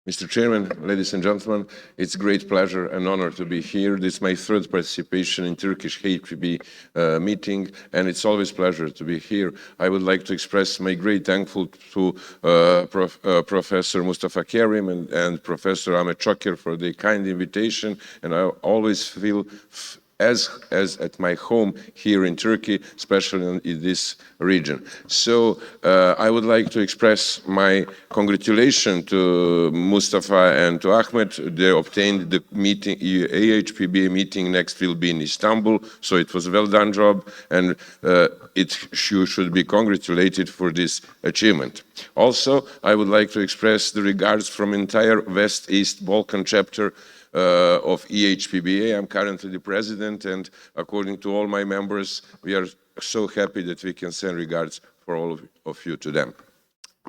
Mr. Chairman, ladies and gentlemen, it's a great pleasure and honor to be here. This is my third participation in Turkish HPB meeting, and it's always a pleasure to be here. I would like to express my great thankfulness to Professor Mustafa Kerim and Professor Ahmet Çoker for the kind invitation, and I always feel as at my home here in Turkey, especially in this region. So I would like to express my congratulations to Mustafa and to Ahmet. They obtained the meeting, AHPB meeting next will be in Istanbul, so it was a well done job, and you should be congratulated for this achievement. Also, I would like to express the regards from entire West East Balkan chapter of EHPBA. I'm currently the president, and according to all my members, we are so happy that we can send regards for all of you to them.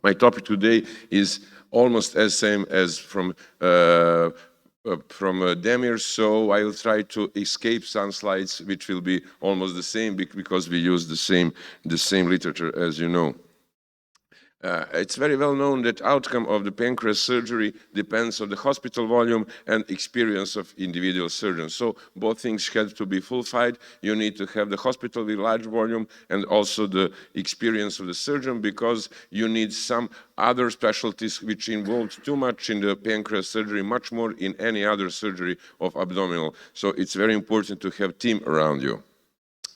My topic today is almost as same as from Demir, so I will try to escape some slides which will be almost the same because we use the same literature, as you know. It's very well known that outcome of the pancreas surgery depends on the hospital volume and experience of individual surgeons. So both things have to be fulfilled. You need to have the hospital with large volume and also the experience of the surgeon, because you need some other specialties which involve too much in the pancreas surgery, much more in any other surgery of abdominal. So it's very important to have team around you.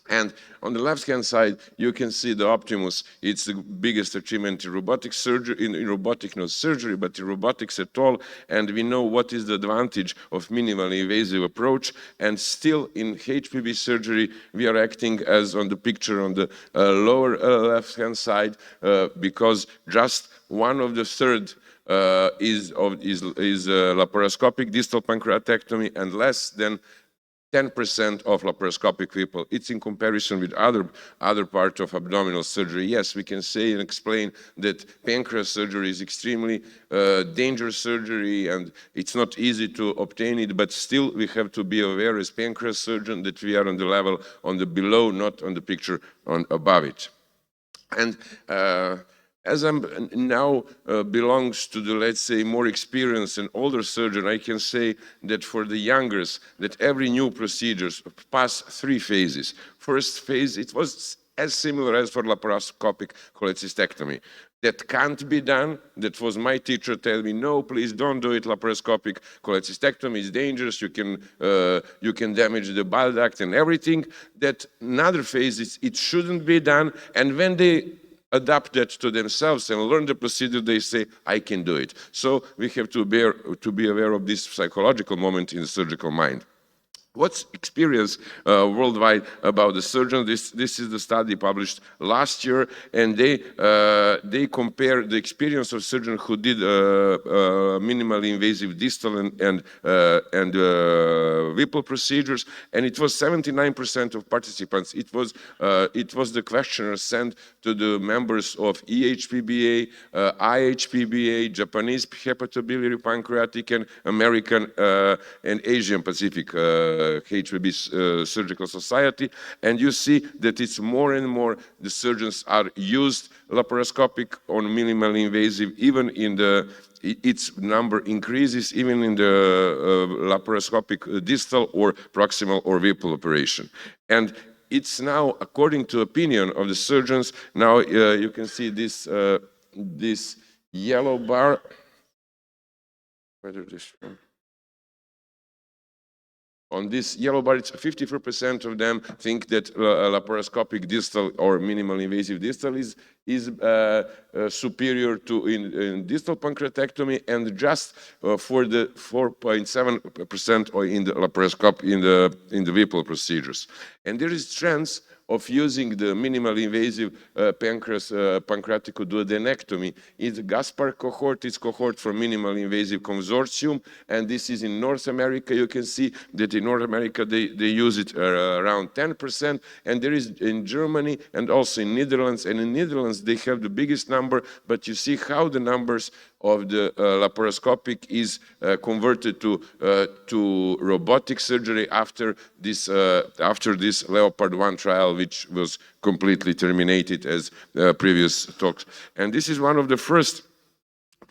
And on the left-hand side, you can see the Optimus. It's the biggest achievement in robotic surgery, in robotic not surgery, but in robotics at all. And we know what is the advantage of minimally invasive approach. And still in HPB surgery, we are acting as on the picture on the lower left-hand side, because just one of the third is laparoscopic distal pancreatectomy, and less than 10% of laparoscopic people. It's in comparison with other parts of abdominal surgery. Yes, we can say and explain that pancreas surgery is extremely dangerous surgery, and it's not easy to obtain it, but still we have to be aware as pancreas surgeon that we are on the level on the below, not on the picture on above it. And as I'm now belongs to the, let's say, more experienced and older surgeon, I can say that for the youngers, that every new procedures pass 3 phases. First phase, it was as similar as for laparoscopic cholecystectomy. That can't be done. That was my teacher tell me, no, please don't do it. Laparoscopic cholecystectomy is dangerous. You can damage the bile duct and everything. That another phase is it shouldn't be done. And when they adapt that to themselves and learn the procedure, they say, I can do it. So we have to be aware of this psychological moment in the surgical mind. What's experience worldwide about the surgeon? This is the study published last year, and they compare the experience of surgeons who did minimally invasive distal and Whipple procedures, and it was 79% of participants. It was the questionnaire sent to the members of EHPBA, IHPBA, Japanese hepatobiliary pancreatic, and American and Asian Pacific HPB Surgical Society, and you see that it's more and more the surgeons are used laparoscopic on minimally invasive, even in the its number increases even in the laparoscopic distal or proximal or Whipple operation. And it's now, according to opinion of the surgeons, now you can see this this yellow bar. Whether this one. On this yellow bar, it's 54% of them think that laparoscopic distal or minimally invasive distal is superior to in distal pancreatectomy, and just for the 4.7% or in the laparoscopic in the Whipple procedures. And there is trends of using the minimally invasive pancreatic duodenectomy. It's a Gaspar cohort, it's cohort for minimally invasive consortium, and this is in North America. You can see that in North America they use it around 10%, and there is in Germany and also in Netherlands, and in Netherlands they have the biggest number, but you see how the numbers of the laparoscopic is converted to robotic surgery after this Leopard 1 trial, which was completely terminated as previous talks. And this is one of the first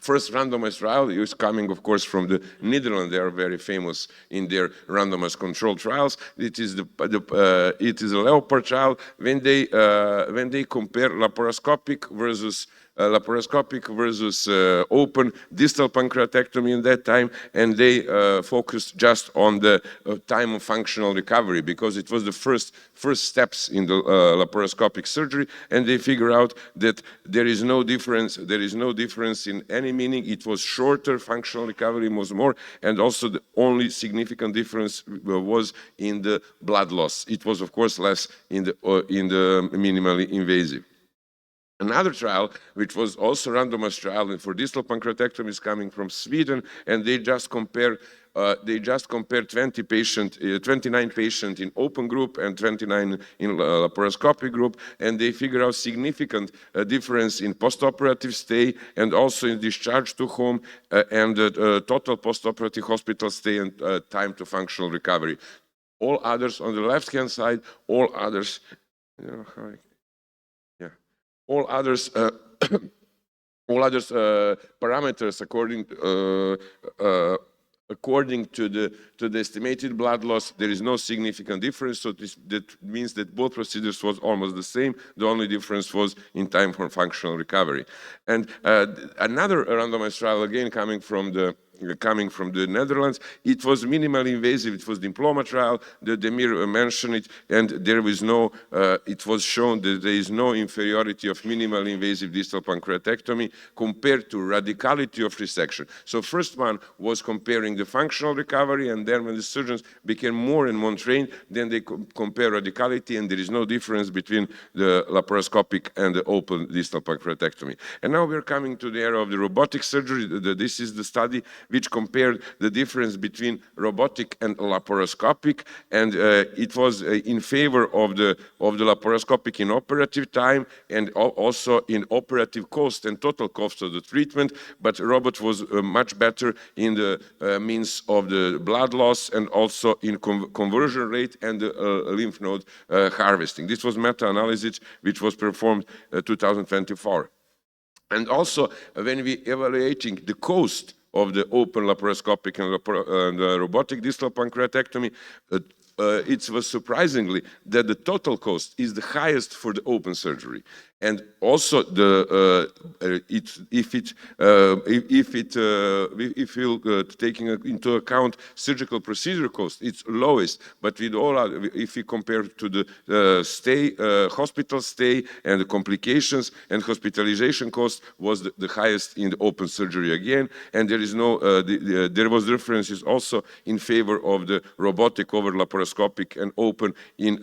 First randomized trial is coming, of course, from the Netherlands. They are very famous in their randomized control trials. It is a Leopard trial when they compare laparoscopic versus open distal pancreatectomy in that time, and they focused just on the time of functional recovery because it was the first steps in the laparoscopic surgery, and they figure out that there is no difference in any meaning. It was shorter, functional recovery was more, and also the only significant difference was in the blood loss. It was, of course, less in the minimally invasive. Another trial, which was also randomized trial for distal pancreatectomy, is coming from Sweden, and they just compare 29 patients in open group and 29 in laparoscopic group, and they figure out significant difference in postoperative stay and also in discharge to home and total postoperative hospital stay and time to functional recovery. All others on the left-hand side, all others parameters according to the estimated blood loss, there is no significant difference. So that means that both procedures was almost the same. The only difference was in time for functional recovery. And another randomized trial, again coming from the Netherlands, it was minimally invasive. It was the diploma trial. The Demir mentioned it, and there was no. It was shown that there is no inferiority of minimally invasive distal pancreatectomy compared to radicality of resection. So first one was comparing the functional recovery, and then when the surgeons became more and more trained, then they compare radicality, and there is no difference between the laparoscopic and the open distal pancreatectomy. And now we're coming to the era of the robotic surgery. This is the study which compared the difference between robotic and laparoscopic, and it was in favor of the laparoscopic in operative time and also in operative cost and total cost of the treatment, but robot was much better in the means of the blood loss and also in conversion rate and lymph node harvesting. This was meta-analysis which was performed 2024. And also when we evaluating the cost of the open laparoscopic and robotic distal pancreatectomy, it was surprisingly that the total cost is the highest for the open surgery, and also if you taking into account surgical procedure cost, it's lowest. But with all if we compare to the hospital stay and the complications and hospitalization cost, was the highest in the open surgery again, and there is no there was differences also in favor of the robotic over laparoscopic and open in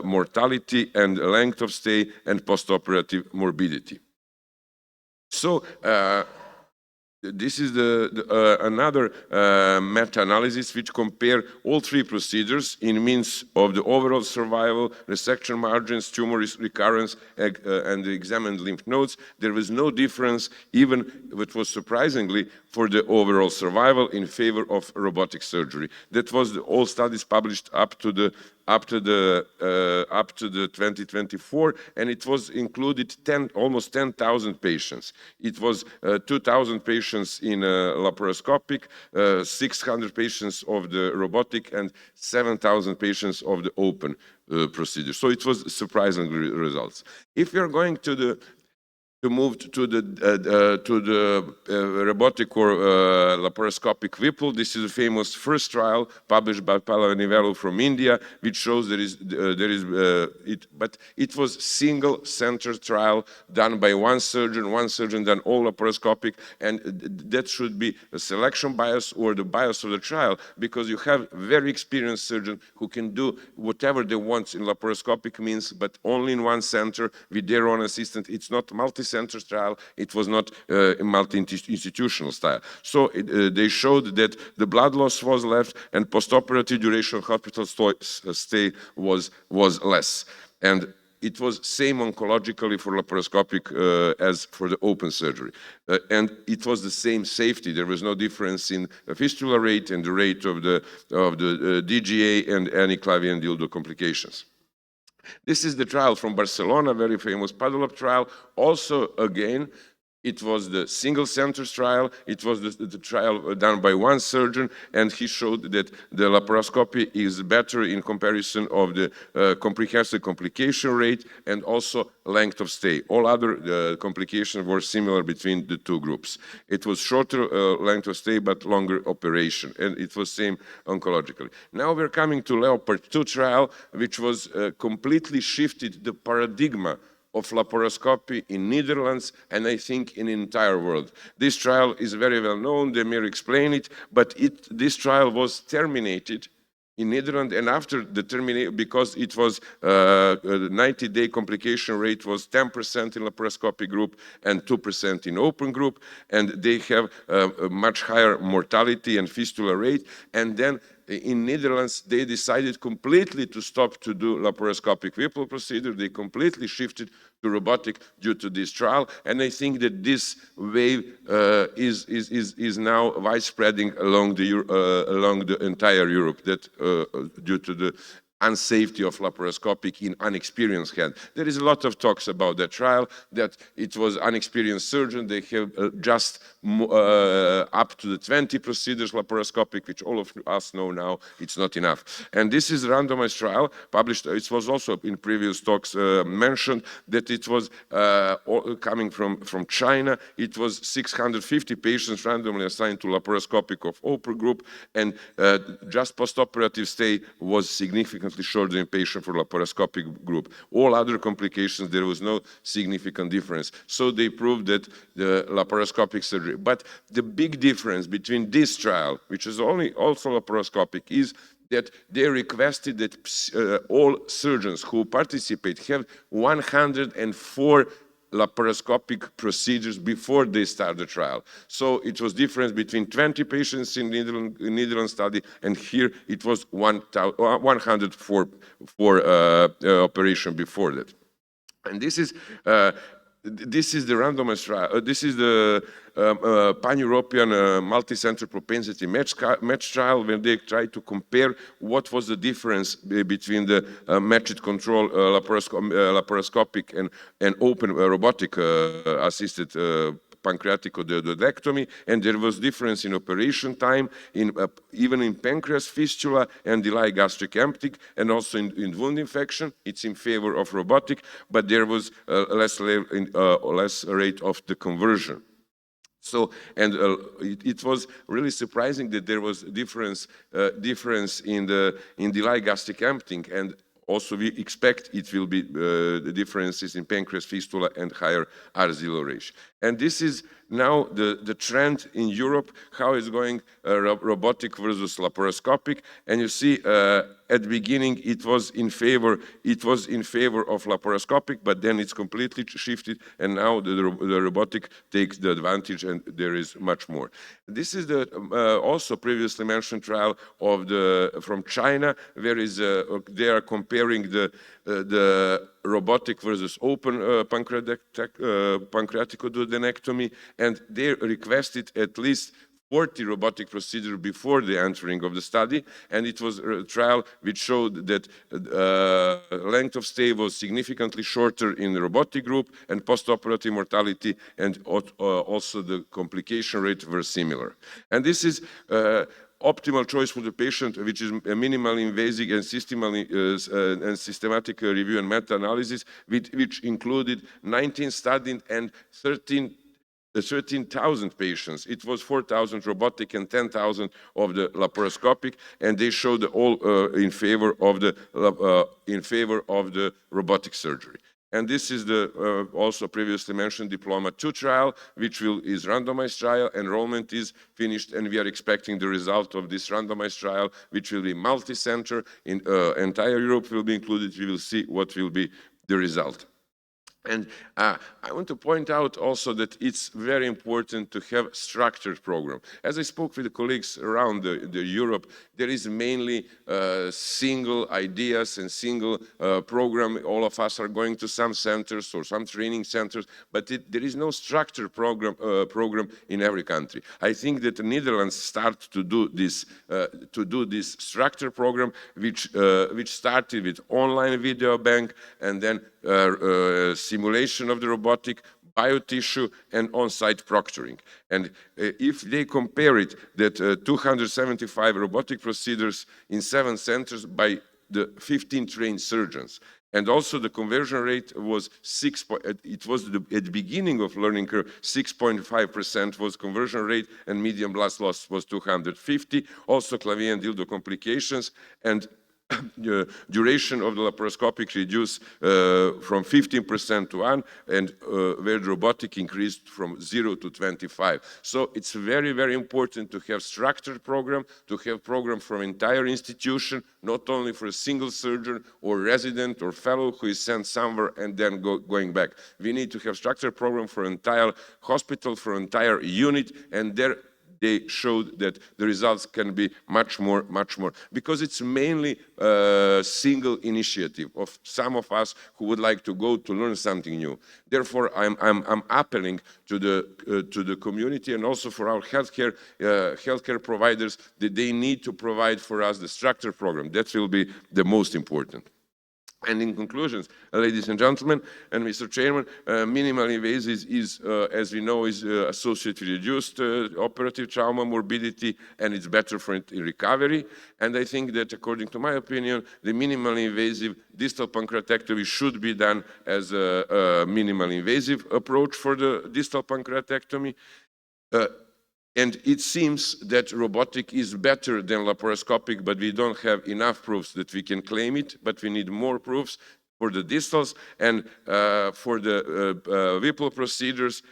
mortality and length of stay and postoperative morbidity. So this is another meta-analysis which compare all three procedures in means of the overall survival, resection margins, tumor recurrence, and the examined lymph nodes. There was no difference, even which was surprisingly, for the overall survival in favor of robotic surgery. That was all studies published up to the 2024, and it was included almost 10,000 patients. It was 2,000 patients in laparoscopic, 600 patients of the robotic, and 7,000 patients of the open procedure. So it was surprising results. If you're going to move to the robotic or laparoscopic Whipple, this is a famous first trial published by Pallavanivelu from India, which shows but it was single center trial done by one surgeon done all laparoscopic, and that should be a selection bias or the bias of the trial, because you have very experienced surgeon who can do whatever they want in laparoscopic means, but only in one center with their own assistant. It's not multi-center trial, it was not a multi-institutional style. So they showed that the blood loss was less and postoperative duration of hospital stay was less. And it was same oncologically for laparoscopic as for the open surgery. And it was the same safety. There was no difference in the fistula rate and the rate of the DGA and any clavia and dildo complications. This is the trial from Barcelona, very famous Padulop trial. Also, again, It was the single center trial. It was the trial done by one surgeon, and he showed that the laparoscopy is better in comparison of the comprehensive complication rate and also length of stay. All other complications were similar between the two groups. It was shorter length of stay, but longer operation, and it was same oncologically. Now we're coming to Leopard 2 trial, which was completely shifted the paradigm of laparoscopy in Netherlands, and I think in the entire world. This trial is very well known, Demir explained it, but this trial was terminated in Netherlands, and after the termination, because it was the 90-day complication rate was 10% in laparoscopic group and 2% in open group, and they have a much higher mortality and fistula rate, and then in Netherlands, they decided completely to stop to do laparoscopic Whipple procedure. They completely shifted to robotic due to this trial. And I think that this wave is now widespreading along the entire Europe, that due to the unsafety of laparoscopic in unexperienced hand. There is a lot of talks about that trial, that it was unexperienced surgeon. They have just up to the 20 procedures laparoscopic, which all of us know now it's not enough. And this is a randomized trial published. It was also in previous talks mentioned that it was coming from China. It was 650 patients randomly assigned to laparoscopic of open group, and just postoperative stay was significantly shorter in patient for laparoscopic group. All other complications, there was no significant difference. So they proved that the laparoscopic surgery. But the big difference between this trial, which is also laparoscopic, is that they requested that all surgeons who participate have 104 laparoscopic procedures before they start the trial. So it was difference between 20 patients in Netherlands study, and here it was 104 operation before that. And this is the randomized trial. This is the pan-European multi-center propensity match trial, when they tried to compare what was the difference between the matched control laparoscopic and open robotic assisted pancreatic duodenectomy, and there was difference in operation time, even in pancreas fistula and delayed gastric emptying, and also in wound infection. It's in favor of robotic, but there was less rate of the conversion. So, and it was really surprising that there was difference in delayed gastric emptying, and also we expect it will be the differences in pancreas fistula and higher R0 ratio. And this is now the trend in Europe, how it's going robotic versus laparoscopic. And you see at the beginning it was in favor of laparoscopic, but then it's completely shifted, and now the robotic takes the advantage, and there is much more. This is the also previously mentioned trial of from China, where they are comparing the robotic versus open pancreatic duodenectomy, and they requested at least 40 robotic procedures before the entering of the study, and it was a trial which showed that length of stay was significantly shorter in the robotic group, and postoperative mortality and also the complication rate were similar. And this is optimal choice for the patient, which is a minimally invasive and systematic review and meta-analysis, which included 19 studied and 13,000 patients. It was 4,000 robotic and 10,000 of the laparoscopic, and they showed all in favor of the robotic surgery. And this is the also previously mentioned Diploma 2 trial, which is randomized trial. Enrollment is finished, and we are expecting the result of this randomized trial, which will be multi-center. In entire Europe will be included. We will see what will be the result. And I want to point out also that it's very important to have structured program. As I spoke with the colleagues around the Europe, there is mainly single ideas and single program. All of us are going to some centers or some training centers, but there is no structured program in every country. I think that the Netherlands start to do this structured program, which started with online video bank, and then simulation of the robotic, biotissue, and on-site proctoring. And if they compare it, that 275 robotic procedures in 7 centers by the 15 trained surgeons. And also the conversion rate was it was at the beginning of learning curve, 6.5% was conversion rate, and median blood loss was 250. Also clavia and dildo complications, and the duration of the laparoscopic reduced from 15% to 1, and where the robotic increased from 0 to 25. So it's very, very important to have structured program, to have program from entire institution, not only for a single surgeon or resident or fellow who is sent somewhere and then going back. We need to have structured program for entire hospital, for entire unit, and there they showed that the results can be much more, because it's mainly a single initiative of some of us who would like to go to learn something new. Therefore, I'm appealing to the community and also for our healthcare providers that they need to provide for us the structured program. That will be the most important. And in conclusions, ladies and gentlemen, and Mr. Chairman, minimal invasive is, as we know, is associated with reduced operative trauma morbidity, and it's better for recovery. And I think that, according to my opinion, the minimal invasive distal pancreatectomy should be done as a minimal invasive approach for the distal pancreatectomy. And it seems that robotic is better than laparoscopic, but we don't have enough proofs that we can claim it, but we need more proofs for the distals. And for the Whipple procedures,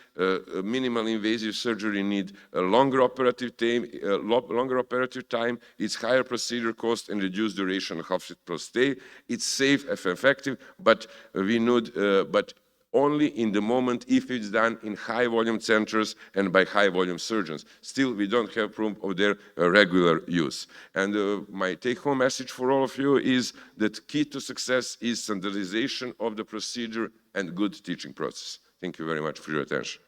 minimal invasive surgery need a longer operative time, it's higher procedure cost and reduced duration of hospital stay. It's safe and effective, but we need, only in the moment if it's done in high volume centers and by high volume surgeons. Still, we don't have proof of their regular use. And my take-home message for all of you is that key to success is standardization of the procedure and good teaching process. Thank you very much for your attention.